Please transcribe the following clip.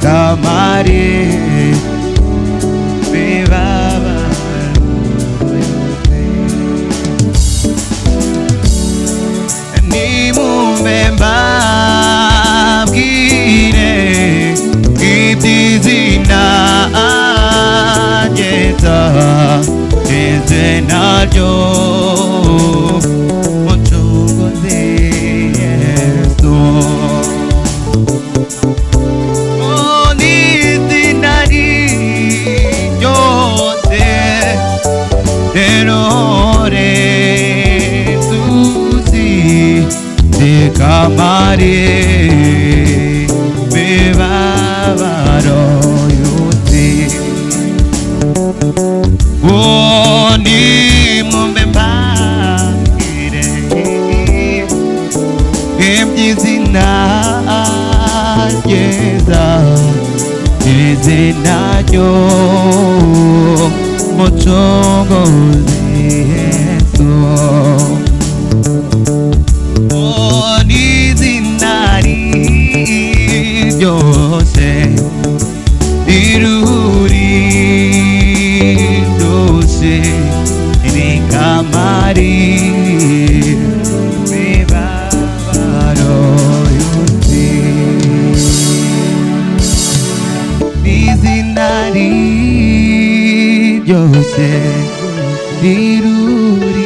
kamari mibabaro yose. Nimumbe mbabwire iby'izina ryeza izina ryo Mucunguzi Yesu. N'izina ryose rero rezuzi zikamari mibabaro yose. Nimumbe mbabwire iby'izina ryeza izina ryo Mucunguzi Yesu. N'izina ryose riruri ryose rikamari mibabaro yose. N'izina ryose riruri